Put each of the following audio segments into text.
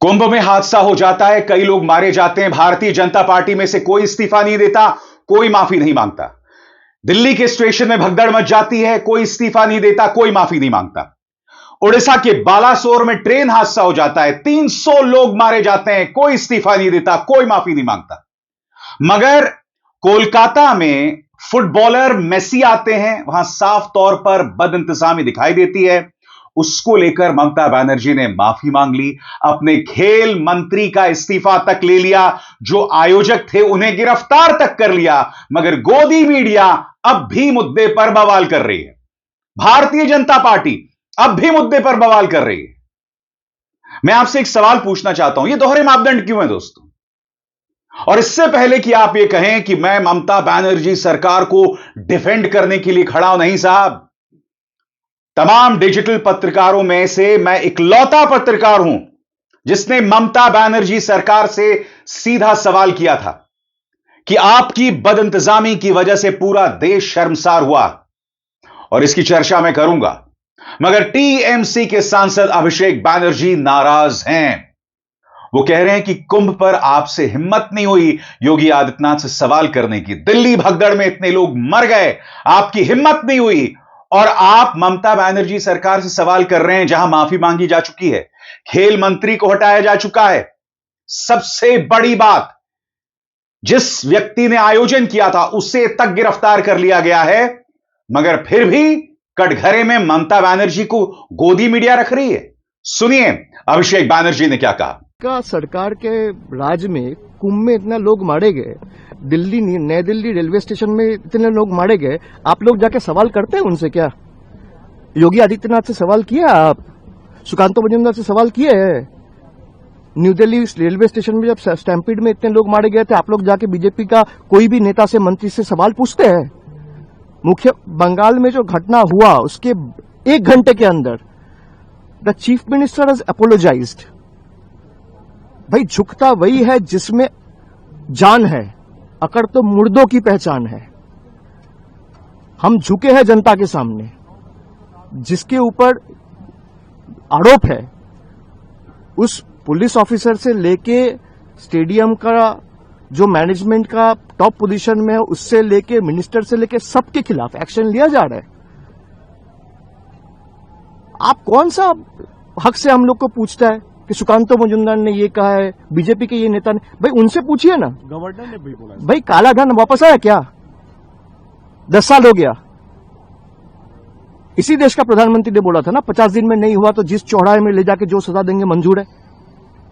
कुंभ में हादसा हो जाता है, कई लोग मारे जाते हैं। भारतीय जनता पार्टी में से कोई इस्तीफा नहीं देता, कोई माफी नहीं मांगता। दिल्ली के स्टेशन में भगदड़ मच जाती है, कोई इस्तीफा नहीं देता, कोई माफी नहीं मांगता। उड़ीसा के बालासोर में ट्रेन हादसा हो जाता है, 300 लोग मारे जाते हैं, कोई इस्तीफा नहीं देता, कोई माफी नहीं मांगता। मगर कोलकाता में फुटबॉलर मेसी आते हैं, वहां साफ तौर पर बदइंतजामी दिखाई देती है। उसको लेकर ममता बनर्जी ने माफी मांग ली, अपने खेल मंत्री का इस्तीफा तक ले लिया, जो आयोजक थे उन्हें गिरफ्तार तक कर लिया। मगर गोदी मीडिया अब भी मुद्दे पर बवाल कर रही है। भारतीय जनता पार्टी अब भी मुद्दे पर बवाल कर रही है। मैं आपसे एक सवाल पूछना चाहता हूं, यह दोहरे मापदंड क्यों है दोस्तों? और इससे पहले कि आप यह कहें कि मैं ममता बनर्जी सरकार को डिफेंड करने के लिए खड़ा हूं, नहीं साहब। तमाम डिजिटल पत्रकारों में से मैं इकलौता पत्रकार हूं जिसने ममता बनर्जी सरकार से सीधा सवाल किया था कि आपकी बदइंतजामी की वजह से पूरा देश शर्मसार हुआ, और इसकी चर्चा मैं करूंगा। मगर टीएमसी के सांसद अभिषेक बनर्जी नाराज हैं। वो कह रहे हैं कि कुंभ पर आपसे हिम्मत नहीं हुई योगी आदित्यनाथ से सवाल करने की। दिल्ली भगदड़ में इतने लोग मर गए, आपकी हिम्मत नहीं हुई, और आप ममता बनर्जी सरकार से सवाल कर रहे हैं जहां माफी मांगी जा चुकी है, खेल मंत्री को हटाया जा चुका है। सबसे बड़ी बात, जिस व्यक्ति ने आयोजन किया था उसे तक गिरफ्तार कर लिया गया है, मगर फिर भी कटघरे में ममता बनर्जी को गोदी मीडिया रख रही है। सुनिए अभिषेक बनर्जी ने क्या कहा। का सरकार के राज में कुंभ में इतना लोग मारे गए, दिल्ली नई दिल्ली रेलवे स्टेशन में इतने लोग मारे गए, आप लोग जाके सवाल करते हैं उनसे? क्या योगी आदित्यनाथ से सवाल किया? आप सुकांत मजूमदार से सवाल किए हैं? न्यू दिल्ली रेलवे स्टेशन में जब स्टैम्पीड में इतने लोग मारे गए थे, आप लोग जाके बीजेपी का कोई भी नेता से, मंत्री से सवाल पूछते हैं? मुख्य बंगाल में जो घटना हुआ उसके 1 घंटे के अंदर the chief minister has apologised. भाई, झुकता वही है जिसमें जान है, अकड़ तो मुर्दों की पहचान है। हम झुके हैं जनता के सामने। जिसके ऊपर आरोप है उस पुलिस ऑफिसर से लेके स्टेडियम का जो मैनेजमेंट का टॉप पोजीशन में है, उससे लेके मिनिस्टर से लेके सबके खिलाफ एक्शन लिया जा रहा है। आप कौन सा हक से हम लोग को पूछता है कि सुकांत मजूमदार ने ये कहा है, बीजेपी के ये नेता ने? भाई उनसे पूछिए ना। गवर्नर ने भी बोला। भाई काला धन वापस आया क्या? 10 साल हो गया। इसी देश का प्रधानमंत्री ने बोला था ना, 50 दिन में नहीं हुआ तो जिस चौराहे में ले जाके जो सजा देंगे मंजूर है।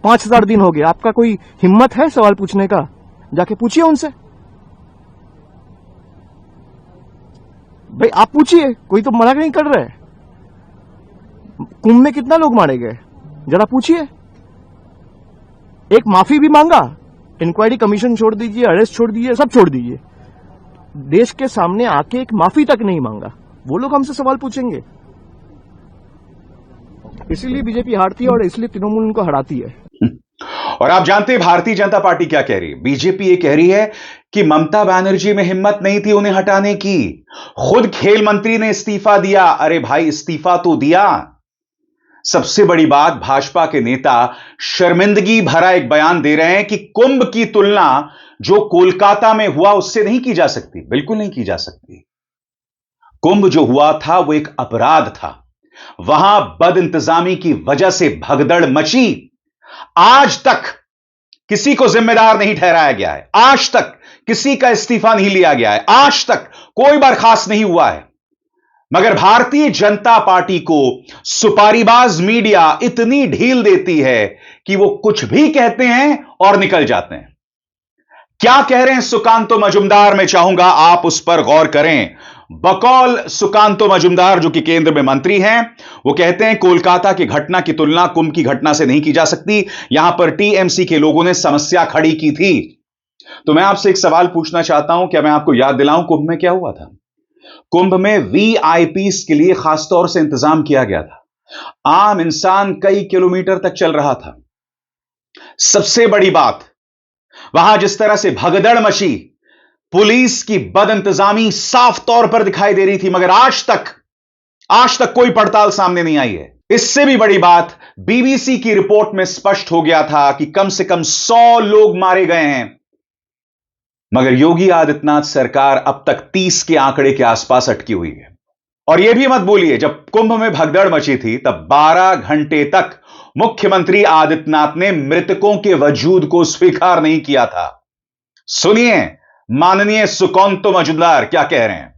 5000 दिन हो गए, आपका कोई हिम्मत है सवाल पूछने का? जाके पूछिए उनसे। भाई आप पूछिए, कोई तो मना नहीं कर रहा है। कुंभ में कितना लोग मारे गए जरा पूछिए। एक माफी भी मांगा, इंक्वायरी कमीशन छोड़ दीजिए, अरेस्ट छोड़ दीजिए, सब छोड़ दीजिए। देश के सामने आके एक माफी तक नहीं मांगा। वो लोग हमसे सवाल पूछेंगे। इसीलिए बीजेपी हारती है और इसलिए तृणमूल उनको हराती है। और आप जानते हैं भारतीय जनता पार्टी क्या कह रही है? बीजेपी ये कह रही है कि ममता बनर्जी में हिम्मत नहीं थी उन्हें हटाने की, खुद खेल मंत्री ने इस्तीफा दिया। अरे भाई, इस्तीफा तो दिया। सबसे बड़ी बात, भाजपा के नेता शर्मिंदगी भरा एक बयान दे रहे हैं कि कुंभ की तुलना जो कोलकाता में हुआ उससे नहीं की जा सकती। बिल्कुल नहीं की जा सकती। कुंभ जो हुआ था वो एक अपराध था, वहां बदइंतजामी की वजह से भगदड़ मची। आज तक किसी को जिम्मेदार नहीं ठहराया गया है, आज तक किसी का इस्तीफा नहीं लिया गया है, आज तक कोई बर्खास्त नहीं हुआ है। मगर भारतीय जनता पार्टी को सुपारीबाज मीडिया इतनी ढील देती है कि वो कुछ भी कहते हैं और निकल जाते हैं। क्या कह रहे हैं सुकांत मजूमदार, मैं चाहूंगा आप उस पर गौर करें। बकौल सुकांत मजूमदार, जो कि केंद्र में मंत्री हैं, वो कहते हैं कोलकाता की घटना की तुलना कुंभ की घटना से नहीं की जा सकती। यहां पर टीएमसी के लोगों ने समस्या खड़ी की थी। तो मैं आपसे एक सवाल पूछना चाहता हूं, क्या मैं आपको याद दिलाऊं कुंभ में क्या हुआ था? कुंभ में वीआईपीस के लिए खासतौर से इंतजाम किया गया था। आम इंसान कई किलोमीटर तक चल रहा था। सबसे बड़ी बात, वहां जिस तरह से भगदड़ मची, पुलिस की बदइंतजामी साफ तौर पर दिखाई दे रही थी। मगर आज तक कोई पड़ताल सामने नहीं आई है। इससे भी बड़ी बात, बीबीसी की रिपोर्ट में स्पष्ट हो गया था कि कम से कम 100 लोग मारे गए हैं, मगर योगी आदित्यनाथ सरकार अब तक 30 के आंकड़े के आसपास अटकी हुई है। और यह भी मत बोलिए, जब कुंभ में भगदड़ मची थी तब 12 घंटे तक मुख्यमंत्री आदित्यनाथ ने मृतकों के वजूद को स्वीकार नहीं किया था। सुनिए माननीय सुकांतो मजूमदार क्या कह रहे हैं।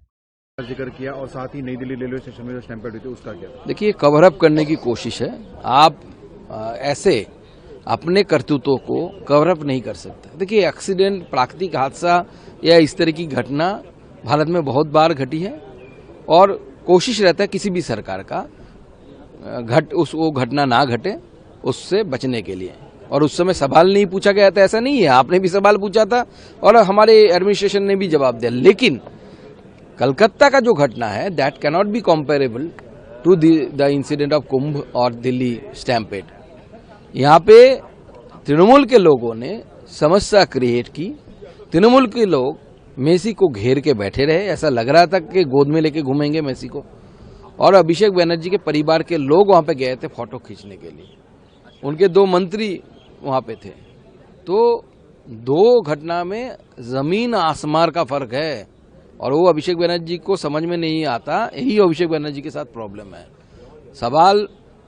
जिक्र किया और साथ ही नई दिल्ली रेलवे स्टेशन में जो स्टैम्पेड हुई थी उसका क्या? देखिए, कवर अप करने की कोशिश है। आप ऐसे अपने करतूतों को कवर अप नहीं कर सकते। देखिए, एक्सीडेंट, प्राकृतिक हादसा या इस तरह की घटना भारत में बहुत बार घटी है और कोशिश रहता है किसी भी सरकार का वो घटना ना घटे, उससे बचने के लिए। और उस समय सवाल नहीं पूछा गया था, ऐसा नहीं है। आपने भी सवाल पूछा था और हमारे एडमिनिस्ट्रेशन ने भी जवाब दिया। लेकिन कलकत्ता का जो घटना है, that cannot be comparable to the incident of Kumbh और दिल्ली स्टैम्पेड। यहाँ पे तृणमूल के लोगों ने समस्या क्रिएट की। तृणमूल के लोग मेसी को घेर के बैठे रहे, ऐसा लग रहा था कि गोद में लेके घूमेंगे मेसी को। और अभिषेक बनर्जी के परिवार के लोग वहां पे गए थे फोटो खींचने के लिए। उनके 2 मंत्री वहां पे थे। तो 2 घटना में जमीन आसमान का फर्क है और वो अभिषेक बनर्जी को समझ में नहीं आता। यही अभिषेक बनर्जी के साथ प्रॉब्लम है। सवाल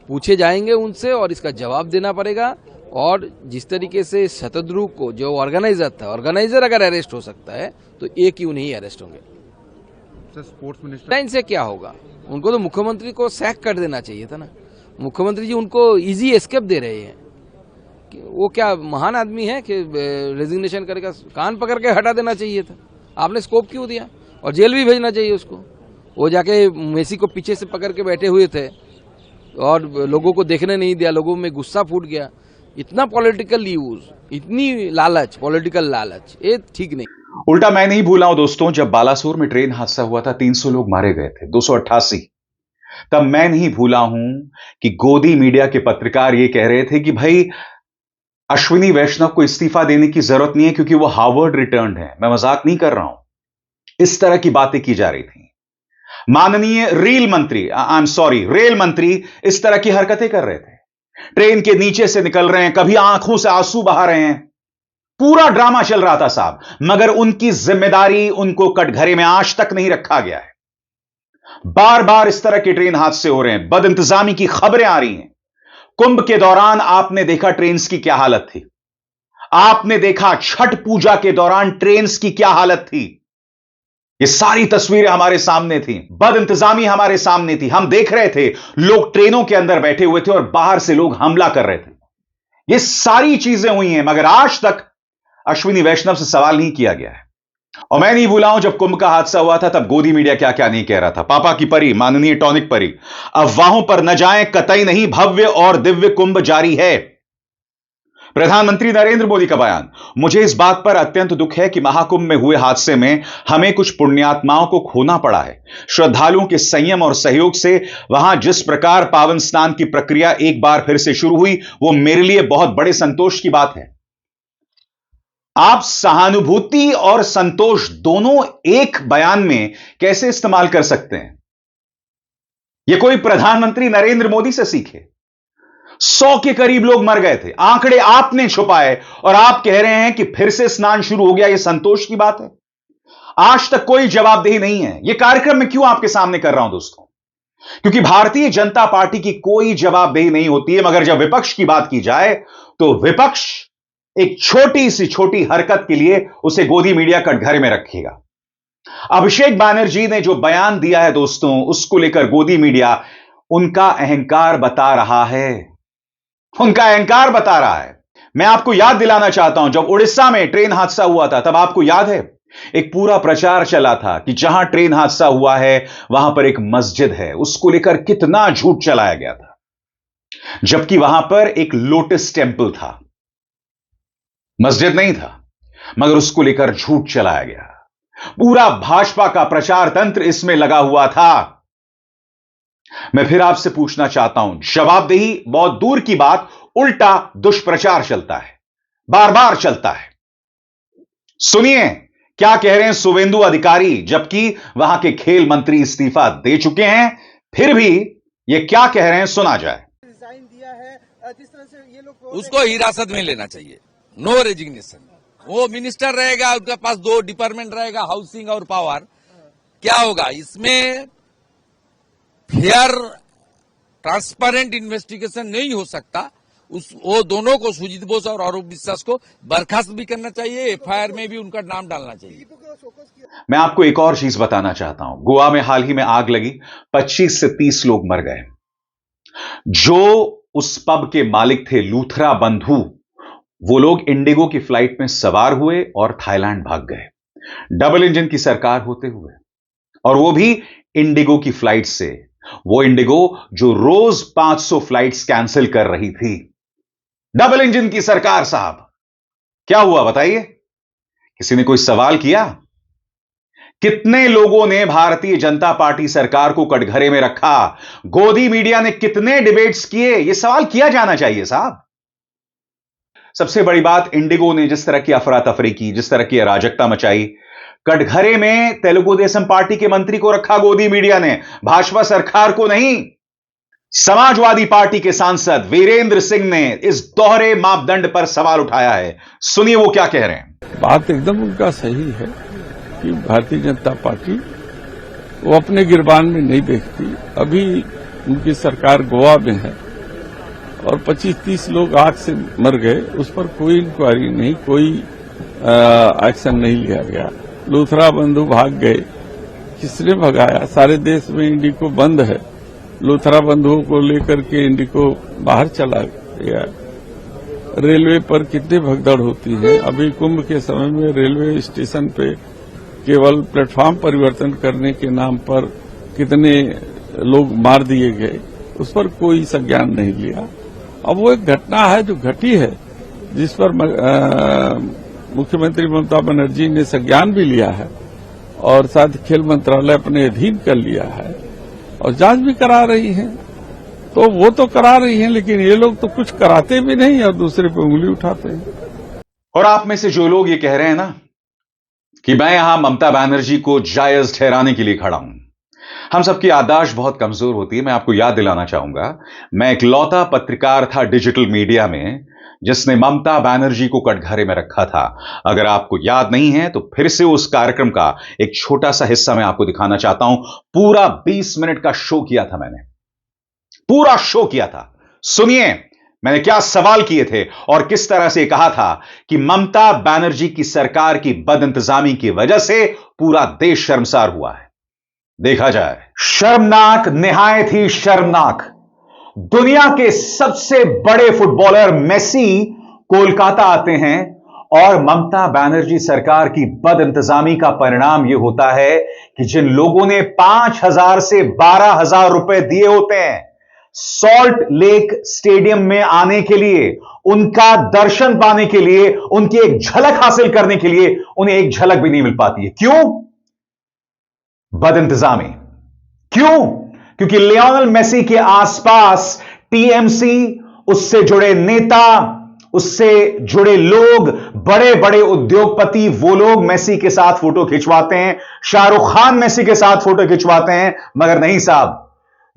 पूछे जाएंगे उनसे और इसका जवाब देना पड़ेगा। और जिस तरीके से शतद्रु को, जो ऑर्गेनाइजर था, ऑर्गेनाइजर अगर अरेस्ट हो सकता है तो ये क्यों नहीं अरेस्ट होंगे? स्पोर्ट्स मिनिस्टर से क्या होगा? उनको तो मुख्यमंत्री को सैक कर देना चाहिए था ना। मुख्यमंत्री जी उनको इजी एस्केप दे रहे हैं। वो क्या महान आदमी है कि रेजिग्नेशन करके कान पकड़ के हटा देना चाहिए था? आपने स्कोप क्यों दिया? और जेल भी भेजना चाहिए उसको। वो जाके मेसी को पीछे से पकड़ के बैठे हुए थे और लोगों को देखने नहीं दिया। लोगों में गुस्सा फूट गया। इतना पॉलिटिकल यूज, इतनी लालच, पॉलिटिकल लालच, ये ठीक नहीं। उल्टा मैं नहीं भूला हूं दोस्तों, जब बालासोर में ट्रेन हादसा हुआ था, 300 लोग मारे गए थे, 288। तब मैं नहीं भूला हूं कि गोदी मीडिया के पत्रकार यह कह रहे थे कि भाई अश्विनी वैष्णव को इस्तीफा देने की जरूरत नहीं है क्योंकि वो हार्वर्ड रिटर्न्ड है। मैं मजाक नहीं कर रहा हूं। इस तरह की बातें की जा रही थी। माननीय रेल मंत्री इस तरह की हरकतें कर रहे थे। ट्रेन के नीचे से निकल रहे हैं, कभी आंखों से आंसू बहा रहे हैं। पूरा ड्रामा चल रहा था साहब, मगर उनकी जिम्मेदारी, उनको कटघरे में आज तक नहीं रखा गया है। बार बार इस तरह के ट्रेन हादसे हो रहे हैं, बदइंतजामी की खबरें आ रही हैं। कुंभ के दौरान आपने देखा ट्रेन की क्या हालत थी। आपने देखा छठ पूजा के दौरान ट्रेन की क्या हालत थी। ये सारी तस्वीरें हमारे सामने थी। बदइंतजामी हमारे सामने थी। हम देख रहे थे, लोग ट्रेनों के अंदर बैठे हुए थे और बाहर से लोग हमला कर रहे थे। ये सारी चीजें हुई हैं, मगर आज तक अश्विनी वैष्णव से सवाल नहीं किया गया है। और मैं नहीं भूला हूं, जब कुंभ का हादसा हुआ था तब गोदी मीडिया क्या क्या नहीं कह रहा था। पापा की परी, माननीय टॉनिक परी, अफवाहों पर न जाएं, कतई नहीं, भव्य और दिव्य कुंभ जारी है। प्रधानमंत्री नरेंद्र मोदी का बयान। मुझे इस बात पर अत्यंत दुख है कि महाकुंभ में हुए हादसे में हमें कुछ पुण्यात्माओं को खोना पड़ा है। श्रद्धालुओं के संयम और सहयोग से वहां जिस प्रकार पावन स्नान की प्रक्रिया एक बार फिर से शुरू हुई, वो मेरे लिए बहुत बड़े संतोष की बात है। आप सहानुभूति और संतोष दोनों एक बयान में कैसे इस्तेमाल कर सकते हैं? यह कोई प्रधानमंत्री नरेंद्र मोदी से सीखे। 100 के करीब लोग मर गए थे, आंकड़े आपने छुपाए और आप कह रहे हैं कि फिर से स्नान शुरू हो गया। यह संतोष की बात है। आज तक कोई जवाबदेही नहीं है। यह कार्यक्रम मैं क्यों आपके सामने कर रहा हूं दोस्तों? क्योंकि भारतीय जनता पार्टी की कोई जवाबदेही नहीं होती है, मगर जब विपक्ष की बात की जाए तो विपक्ष एक छोटी सी छोटी हरकत के लिए उसे गोदी मीडिया कटघरे में रखेगा। अभिषेक बनर्जी ने जो बयान दिया है दोस्तों, उसको लेकर गोदी मीडिया उनका अहंकार बता रहा है। उनका अहंकार बता रहा है। मैं आपको याद दिलाना चाहता हूं, जब उड़ीसा में ट्रेन हादसा हुआ था, तब आपको याद है एक पूरा प्रचार चला था कि जहां ट्रेन हादसा हुआ है वहां पर एक मस्जिद है। उसको लेकर कितना झूठ चलाया गया था, जबकि वहां पर एक लोटस टेंपल था, मस्जिद नहीं था, मगर उसको लेकर झूठ चलाया गया। पूरा भाजपा का प्रचार तंत्र इसमें लगा हुआ था। मैं फिर आपसे पूछना चाहता हूं, जवाबदेही बहुत दूर की बात, उल्टा दुष्प्रचार चलता है, बार बार चलता है। सुनिए क्या कह रहे हैं शुवेंदु अधिकारी, जबकि वहां के खेल मंत्री इस्तीफा दे चुके हैं, फिर भी ये क्या कह रहे हैं सुना जाए। रिजाइन दिया है, जिस तरह से ये लोग उसको हिरासत में लेना चाहिए, नो रेजिग्नेशन। वो मिनिस्टर रहेगा, उसके पास 2 डिपार्टमेंट रहेगा, हाउसिंग और पावर। क्या होगा इसमें? फेयर ट्रांसपेरेंट इन्वेस्टिगेशन नहीं हो सकता। वो दोनों को, सुजीत बोस और आरोप विश्वास को बर्खास्त भी करना चाहिए, एफआईआर में भी उनका नाम डालना चाहिए। मैं आपको एक और चीज बताना चाहता हूं। गोवा में हाल ही में आग लगी, 25 से 30 लोग मर गए। जो उस पब के मालिक थे, लूथरा बंधु, वो लोग इंडिगो की फ्लाइट में सवार हुए और थाईलैंड भाग गए, डबल इंजन की सरकार होते हुए, और वो भी इंडिगो की फ्लाइट से। वो इंडिगो जो रोज 500 फ्लाइट्स कैंसिल कर रही थी। डबल इंजन की सरकार साहब, क्या हुआ बताइए? किसी ने कोई सवाल किया? कितने लोगों ने भारतीय जनता पार्टी सरकार को कटघरे में रखा? गोदी मीडिया ने कितने डिबेट्स किए? यह सवाल किया जाना चाहिए साहब। सबसे बड़ी बात, इंडिगो ने जिस तरह की अफरा तफरी की, जिस तरह की अराजकता मचाई, कटघरे में तेलुगु देशम पार्टी के मंत्री को रखा गोदी मीडिया ने, भाजपा सरकार को नहीं। समाजवादी पार्टी के सांसद वीरेंद्र सिंह ने इस दोहरे मापदंड पर सवाल उठाया है। सुनिए वो क्या कह रहे हैं। बात एकदम उनका सही है कि भारतीय जनता पार्टी वो अपने गिरबान में नहीं देखती। अभी उनकी सरकार गोवा में है और 25-30 लोग आग से मर गए, उस पर कोई इंक्वायरी नहीं, कोई एक्शन नहीं लिया गया। लूथरा बंधु भाग गए, किसने भगाया? सारे देश में इंडिको बंद है, लूथरा बंधुओं को लेकर के इंडिको बाहर चला गया। रेलवे पर कितनी भगदड़ होती है। अभी कुंभ के समय में रेलवे स्टेशन पे केवल प्लेटफॉर्म परिवर्तन करने के नाम पर कितने लोग मार दिए गए, उस पर कोई संज्ञान नहीं लिया। अब वो एक घटना है जो घटी है, जिस पर मुख्यमंत्री ममता बनर्जी ने संज्ञान भी लिया है और साथ खेल मंत्रालय अपने अधीन कर लिया है और जांच भी करा रही है। तो वो तो करा रही है, लेकिन ये लोग तो कुछ कराते भी नहीं और दूसरे पे उंगली उठाते हैं। और आप में से जो लोग ये कह रहे हैं ना कि मैं यहां ममता बनर्जी को जायज ठहराने के लिए खड़ा हूं, हम सबकी याददाश्त बहुत कमजोर होती है। मैं आपको याद दिलाना चाहूंगा, मैं एक लौता पत्रकार था डिजिटल मीडिया में जिसने ममता बनर्जी को कटघरे में रखा था। अगर आपको याद नहीं है तो फिर से उस कार्यक्रम का एक छोटा सा हिस्सा मैं आपको दिखाना चाहता हूं। पूरा 20 मिनट का शो किया था मैंने, पूरा शो किया था। सुनिए मैंने क्या सवाल किए थे और किस तरह से कहा था कि ममता बनर्जी की सरकार की बदइंतजामी की वजह से पूरा देश शर्मसार हुआ है। देखा जाए। शर्मनाक, निहायत ही शर्मनाक। दुनिया के सबसे बड़े फुटबॉलर मेसी कोलकाता आते हैं और ममता बनर्जी सरकार की बदइंतजामी का परिणाम यह होता है कि जिन लोगों ने 5,000 से 12,000 रुपए दिए होते हैं सॉल्ट लेक स्टेडियम में आने के लिए, उनका दर्शन पाने के लिए, उनकी एक झलक हासिल करने के लिए, उन्हें एक झलक भी नहीं मिल पाती है। क्यों? बदइंतजामी। क्यों? क्योंकि लियोनेल मेसी के आसपास टीएमसी, उससे जुड़े नेता, उससे जुड़े लोग, बड़े बड़े उद्योगपति, वो लोग मेसी के साथ फोटो खिंचवाते हैं, शाहरुख खान मेसी के साथ फोटो खिंचवाते हैं। मगर नहीं साहब,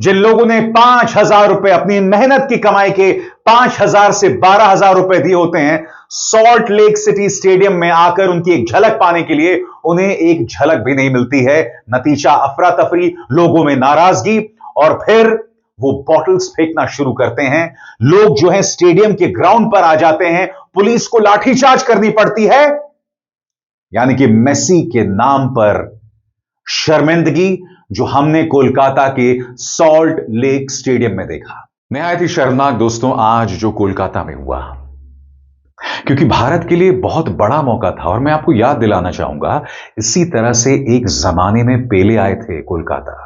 जिन लोगों ने 5,000 रुपए अपनी मेहनत की कमाई के 5,000 से 12,000 रुपए दिए होते हैं सॉल्ट लेक सिटी स्टेडियम में आकर उनकी एक झलक पाने के लिए, उन्हें एक झलक भी नहीं मिलती है। नतीजा अफरा तफरी, लोगों में नाराजगी और फिर वो बॉटल्स फेंकना शुरू करते हैं। लोग जो है स्टेडियम के ग्राउंड पर आ जाते हैं, पुलिस को लाठीचार्ज करनी पड़ती है। यानी कि मेसी के नाम पर शर्मिंदगी जो हमने कोलकाता के सॉल्ट लेक स्टेडियम में देखा। निहायत ही शर्मनाक दोस्तों आज जो कोलकाता में हुआ, क्योंकि भारत के लिए बहुत बड़ा मौका था। और मैं आपको याद दिलाना चाहूंगा, इसी तरह से एक जमाने में पेले आए थे कोलकाता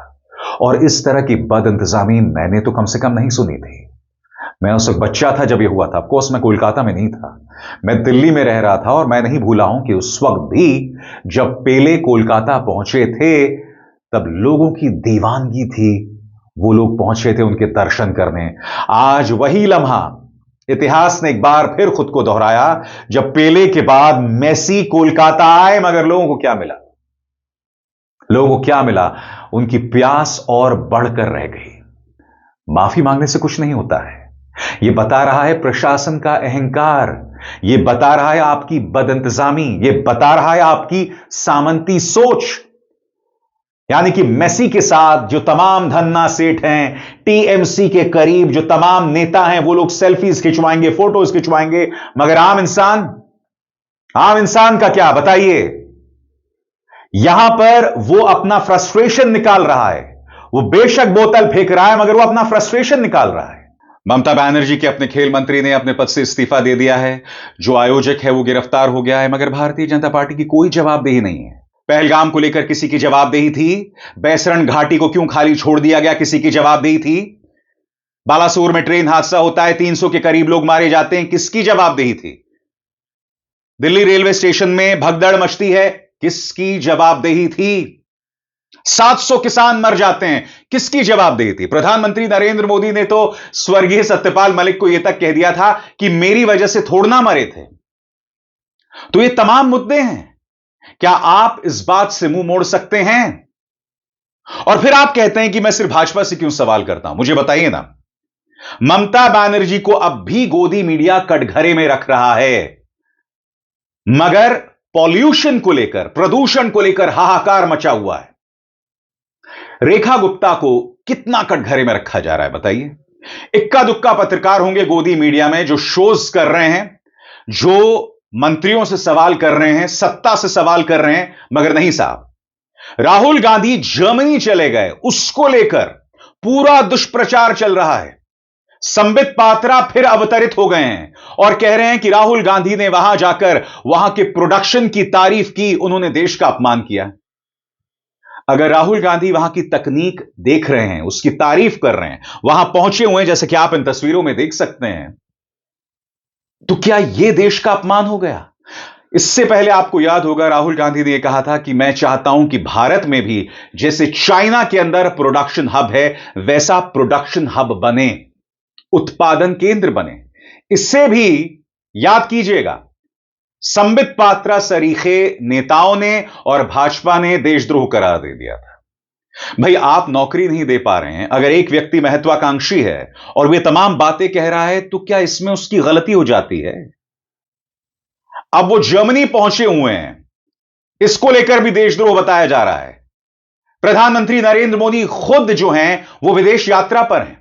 और इस तरह की बदइंतजामी मैंने तो कम से कम नहीं सुनी थी। मैं उस वक्त बच्चा था जब यह हुआ था। ऑफकोर्स मैं कोलकाता में नहीं था, मैं दिल्ली में रह रहा था और मैं नहीं भूला हूं कि उस वक्त भी जब पेले कोलकाता पहुंचे थे तब लोगों की दीवानगी थी। वो लोग पहुंचे थे उनके दर्शन करने। आज वही लम्हा इतिहास ने एक बार फिर खुद को दोहराया जब पेले के बाद मेसी कोलकाता आए। मगर लोगों को क्या मिला? लोगों को क्या मिला? उनकी प्यास और बढ़कर रह गई। माफी मांगने से कुछ नहीं होता है। यह बता रहा है प्रशासन का अहंकार, यह बता रहा है आपकी बदइंतजामी, यह बता रहा है आपकी सामंती सोच। यानी कि मेसी के साथ जो तमाम धन्ना सेठ हैं, टीएमसी के करीब जो तमाम नेता हैं, वो लोग सेल्फीज खिंचवाएंगे, फोटोज खिंचवाएंगे, मगर आम इंसान का क्या बताइए। यहां पर वो अपना फ्रस्ट्रेशन निकाल रहा है। वो बेशक बोतल फेंक रहा है, मगर वो अपना फ्रस्ट्रेशन निकाल रहा है। ममता बनर्जी के अपने खेल मंत्री ने अपने पद से इस्तीफा दे दिया है। जो आयोजक है वो गिरफ्तार हो गया है, मगर भारतीय जनता पार्टी की कोई जवाबदेही नहीं है। पहलगाम को लेकर किसी की जवाबदेही थी? बैसरण घाटी को क्यों खाली छोड़ दिया गया, किसी की जवाबदेही थी? बालासोर में ट्रेन हादसा होता है, 300 के करीब लोग मारे जाते हैं, किसकी जवाबदेही थी? दिल्ली रेलवे स्टेशन में भगदड़ मचती है, किसकी जवाबदेही थी? 700 किसान मर जाते हैं, किसकी जवाबदेही थी? प्रधानमंत्री नरेंद्र मोदी ने तो स्वर्गीय सत्यपाल मलिक को यह तक कह दिया था कि मेरी वजह से थोड़ा ना मरे थे। तो ये तमाम मुद्दे हैं। क्या आप इस बात से मुंह मोड़ सकते हैं? और फिर आप कहते हैं कि मैं सिर्फ भाजपा से क्यों सवाल करता हूं। मुझे बताइए ना, ममता बनर्जी को अब भी गोदी मीडिया कटघरे में रख रहा है, मगर पॉल्यूशन को लेकर, प्रदूषण को लेकर हाहाकार मचा हुआ है। रेखा गुप्ता को कितना कटघरे में रखा जा रहा है बताइए। इक्का दुक्का पत्रकार होंगे गोदी मीडिया में जो शोज कर रहे हैं, जो मंत्रियों से सवाल कर रहे हैं, सत्ता से सवाल कर रहे हैं, मगर नहीं साहब। राहुल गांधी जर्मनी चले गए, उसको लेकर पूरा दुष्प्रचार चल रहा है। संबित पात्रा फिर अवतरित हो गए हैं और कह रहे हैं कि राहुल गांधी ने वहां जाकर वहां के प्रोडक्शन की तारीफ की, उन्होंने देश का अपमान किया। अगर राहुल गांधी वहां की तकनीक देख रहे हैं, उसकी तारीफ कर रहे हैं, वहां पहुंचे हुए हैं, जैसे कि आप इन तस्वीरों में देख सकते हैं, तो क्या यह देश का अपमान हो गया? इससे पहले आपको याद होगा राहुल गांधी ने यह कहा था कि मैं चाहता हूं कि भारत में भी जैसे चाइना के अंदर प्रोडक्शन हब है, वैसा प्रोडक्शन हब बने, उत्पादन केंद्र बने। इससे भी याद कीजिएगा, संबित पात्रा सरीखे नेताओं ने और भाजपा ने देशद्रोह करार दे दिया था। भाई आप नौकरी नहीं दे पा रहे हैं, अगर एक व्यक्ति महत्वाकांक्षी है और वे तमाम बातें कह रहा है, तो क्या इसमें उसकी गलती हो जाती है? अब वो जर्मनी पहुंचे हुए हैं, इसको लेकर भी देशद्रोह बताया जा रहा है। प्रधानमंत्री नरेंद्र मोदी खुद जो हैं वो विदेश यात्रा पर हैं।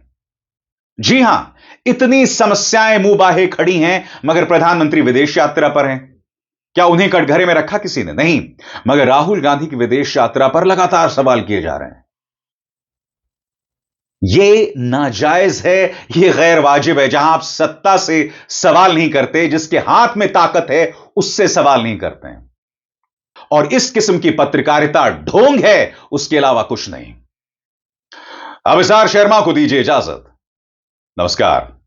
जी हां, इतनी समस्याएं मुंह बाहे खड़ी हैं, मगर प्रधानमंत्री विदेश यात्रा पर हैं। क्या उन्हें कटघरे में रखा किसी ने? नहीं, मगर राहुल गांधी की विदेश यात्रा पर लगातार सवाल किए जा रहे हैं। यह नाजायज है, यह गैर वाजिब है। जहां आप सत्ता से सवाल नहीं करते, जिसके हाथ में ताकत है, उससे सवाल नहीं करते हैं। और इस किस्म की पत्रकारिता ढोंग है, उसके अलावा कुछ नहीं। अभिसार शर्मा को दीजिए इजाजत। नमस्कार।